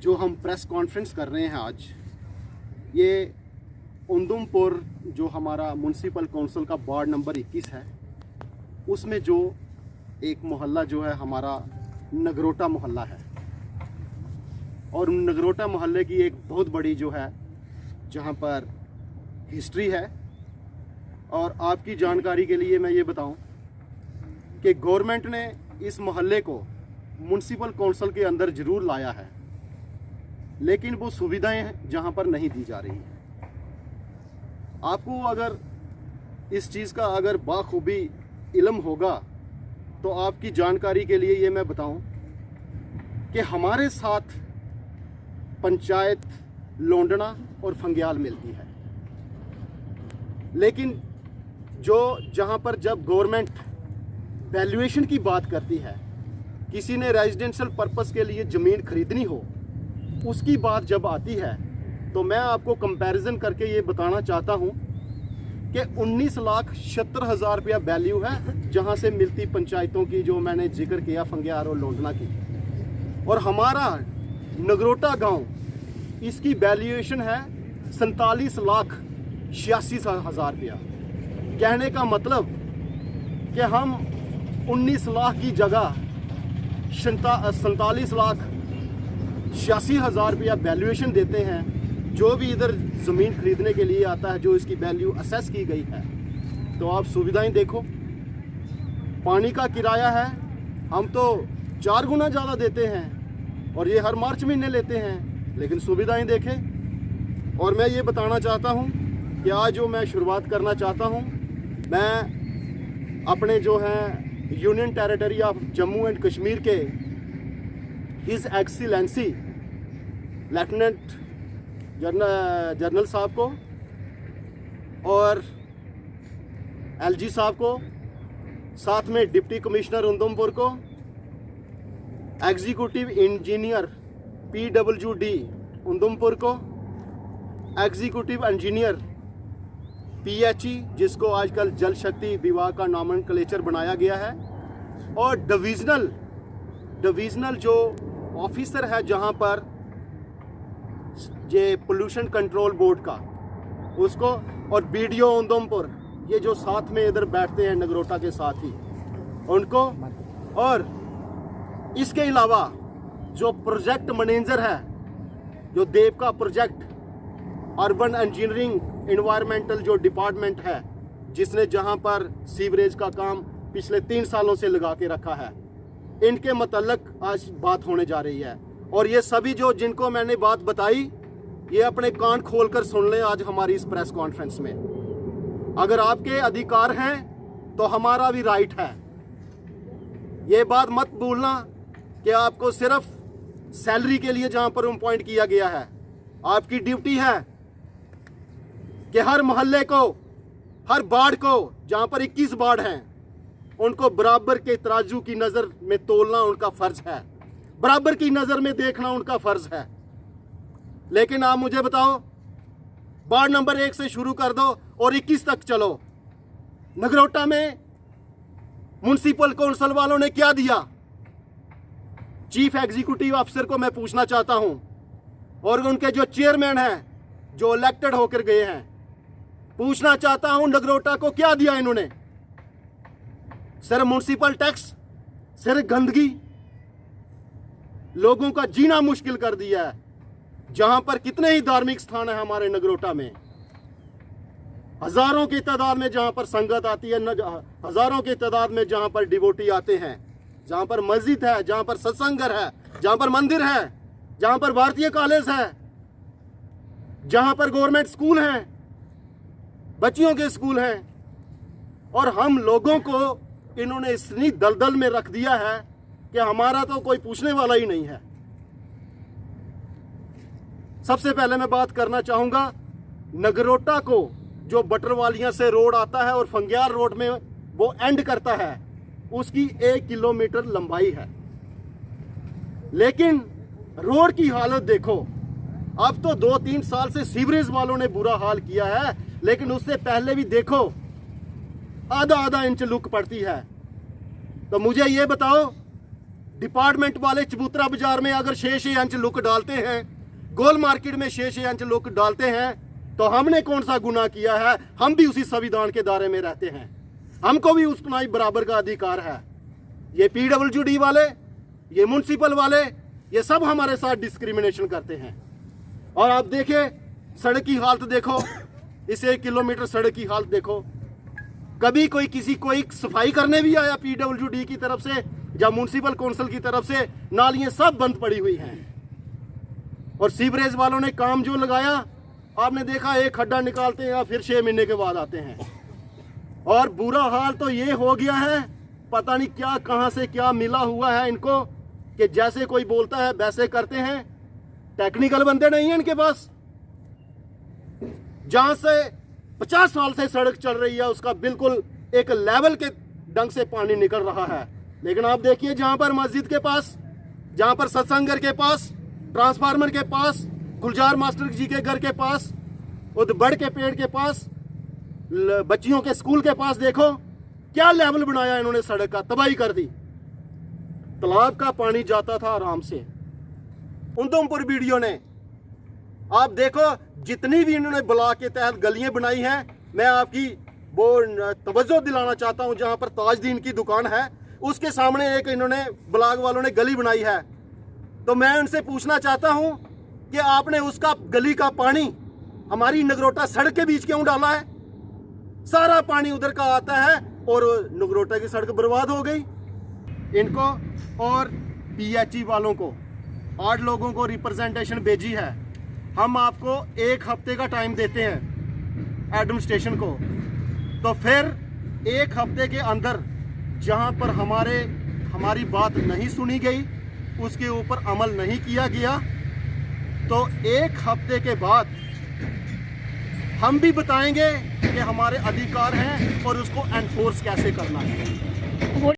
जो हम press conference कर रहे हैं आज, ये उधमपुर जो हमारा म्यूनसिपल काउंसिल का वार्ड नंबर 21 है, उसमें जो एक मोहल्ला जो है हमारा नगरोटा मोहल्ला है। और नगरोटा मोहल्ले की एक बहुत बड़ी जो है जहाँ पर हिस्ट्री है। और आपकी जानकारी के लिए मैं ये बताऊं कि गवर्नमेंट ने इस मोहल्ले को म्यूनसिपल काउंसिल के अंदर ज़रूर लाया है, लेकिन वो सुविधाएं जहाँ पर नहीं दी जा रही हैं। आपको अगर इस चीज़ का अगर बाखूबी इल्म होगा तो आपकी जानकारी के लिए ये मैं बताऊं कि हमारे साथ पंचायत लोंडना और फंग्याल मिलती है, लेकिन जो जहाँ पर जब गवर्नमेंट वैल्यूएशन की बात करती है, किसी ने रेजिडेंशियल पर्पस के लिए ज़मीन खरीदनी हो, उसकी बात जब आती है तो मैं आपको कंपैरिजन करके ये बताना चाहता हूँ कि 19,70,000 रुपया वैल्यू है जहाँ से मिलती पंचायतों की, जो मैंने जिक्र किया फंग्याल और लोंडना की। और हमारा नगरोटा गांव, इसकी वैल्यूएशन है 47,86,000 रुपया। कहने का मतलब कि हम 19 लाख की जगह 47,86,000 रुपया वैल्यूएशन देते हैं। जो भी इधर ज़मीन खरीदने के लिए आता है, जो इसकी वैल्यू असेस की गई है, तो आप सुविधाएं देखो। पानी का किराया है, हम तो 4 गुना ज़्यादा देते हैं और ये हर मार्च महीने लेते हैं, लेकिन सुविधाएं देखें। और मैं ये बताना चाहता हूँ कि आज जो मैं शुरुआत करना चाहता हूँ, मैं अपने जो हैं union territory of Jammu and Kashmir के हिज एक्सीलेंसी लेफ्टिनेंट जनरल साहब को और एलजी साहब को, साथ में डिप्टी कमिश्नर उधमपुर को, एग्जीक्यूटिव इंजीनियर PWD उधमपुर को, एग्जीक्यूटिव इंजीनियर PHE जिसको आजकल जल शक्ति विभाग का नॉमेनक्लेचर बनाया गया है, और डिविजनल जो ऑफिसर है जहां पर ये पोल्यूशन कंट्रोल बोर्ड का, उसको, और BDO उधमपुर, ये जो साथ में इधर बैठते हैं नगरोटा के साथ ही, उनको। और इसके अलावा जो प्रोजेक्ट मैनेजर है, जो देव का प्रोजेक्ट अर्बन इंजीनियरिंग एनवायरमेंटल जो डिपार्टमेंट है, जिसने जहां पर सीवरेज का काम पिछले 3 सालों से लगा के रखा है, इनके मतलब आज बात होने जा रही है। और ये सभी जो जिनको मैंने बात बताई, ये अपने कान खोलकर सुन लें आज हमारी इस प्रेस कॉन्फ्रेंस में। अगर आपके अधिकार हैं तो हमारा भी राइट है। ये बात मत भूलना कि आपको सिर्फ सैलरी के लिए जहां पर अपॉइंट किया गया है, आपकी ड्यूटी है कि हर मोहल्ले को, हर वार्ड को, जहां पर 21 वार्ड हैं, उनको बराबर के तराजू की नज़र में तोलना उनका फ़र्ज है, बराबर की नज़र में देखना उनका फ़र्ज है। लेकिन आप मुझे बताओ, वार्ड नंबर 1 से शुरू कर दो और 21 तक चलो, नगरोटा में म्यूनसिपल काउंसिल वालों ने क्या दिया? चीफ एग्जीक्यूटिव ऑफिसर को मैं पूछना चाहता हूं, और उनके जो चेयरमैन हैं, जो इलेक्टेड होकर गए हैं, पूछना चाहता हूं, नगरोटा को क्या दिया इन्होंने? सिर्फ म्यूनसिपल टैक्स, सिर्फ गंदगी, लोगों का जीना मुश्किल कर दिया है। जहां पर कितने ही धार्मिक स्थान है हमारे नगरोटा में, हजारों की तादाद में जहां पर संगत आती है, हजारों की तादाद में जहां पर डिवोटी आते हैं, जहां पर मस्जिद है, जहां पर सत्संग घर है, जहां पर मंदिर है, जहां पर भारतीय कॉलेज है, जहां पर गवर्नमेंट स्कूल हैं, बच्चियों के स्कूल हैं, और हम लोगों को इन्होंने इतनी दलदल में रख दिया है कि हमारा तो कोई पूछने वाला ही नहीं है। सबसे पहले मैं बात करना चाहूंगा, नगरोटा को जो बटरवालियां से रोड आता है और फंग्याल रोड में वो एंड करता है, उसकी 1 किलोमीटर लंबाई है, लेकिन रोड की हालत देखो। अब तो 2-3 साल से सीवरेज वालों ने बुरा हाल किया है, लेकिन उससे पहले भी देखो आधा इंच लुक पड़ती है। तो मुझे ये बताओ डिपार्टमेंट वाले चबूतरा बाजार में अगर 6-6 इंच लुक डालते हैं, गोल मार्केट में 6-6 इंच लुक डालते हैं, तो हमने कौन सा गुनाह किया है? हम भी उसी संविधान के दायरे में रहते हैं, हमको भी उतना ही बराबर का अधिकार है। ये PWD वाले, ये म्युनिसिपल वाले, ये सब हमारे साथ डिस्क्रिमिनेशन करते हैं। और आप देखिए सड़क की हालत देखो, इस 1 किलोमीटर सड़क की हालत देखो। कभी कोई सफाई करने भी आया PWD की तरफ से या म्युनिसिपल काउंसिल की तरफ से? नालियां सब बंद पड़ी हुई हैं। और सीवरेज वालों ने काम जो लगाया, आपने देखा, एक खड्डा निकालते हैं फिर 6 महीने के बाद आते हैं। और बुरा हाल तो ये हो गया है, पता नहीं क्या कहां से क्या मिला हुआ है इनको, कि जैसे कोई बोलता है वैसे करते हैं। टेक्निकल बंदे नहीं है इनके पास। जहां से 50 साल से सड़क चल रही है, उसका बिल्कुल एक लेवल के ढंग से पानी निकल रहा है। लेकिन आप देखिए, जहां पर मस्जिद के पास, जहां पर सत्संग घर के पास, ट्रांसफार्मर के पास, गुलजार मास्टर जी के घर के पास, उदबड़ के पेड़ के पास, बच्चियों के स्कूल के पास, देखो क्या लेवल बनाया इन्होंने सड़क का, तबाही कर दी। तालाब का पानी जाता था आराम से। उधमपुर वीडियो ने, आप देखो, जितनी भी इन्होंने ब्लॉक के तहत गलियां बनाई हैं, मैं आपकी वो तवज्जो दिलाना चाहता हूं, जहां पर ताजदीन की दुकान है उसके सामने एक इन्होंने ब्लॉक वालों ने गली बनाई है। तो मैं उनसे पूछना चाहता हूं कि आपने उसका गली का पानी हमारी नगरोटा सड़क के बीच क्यों डाला है? सारा पानी उधर का आता है और नगरोटा की सड़क बर्बाद हो गई। इनको और PHE वालों को 8 लोगों को रिप्रेजेंटेशन भेजी है। हम आपको 1 हफ्ते का टाइम देते हैं एडमिनिस्ट्रेशन को, तो फिर 1 हफ्ते के अंदर जहां पर हमारी बात नहीं सुनी गई, उसके ऊपर अमल नहीं किया गया, तो 1 हफ्ते के बाद हम भी बताएंगे कि हमारे अधिकार हैं और उसको एनफोर्स कैसे करना है।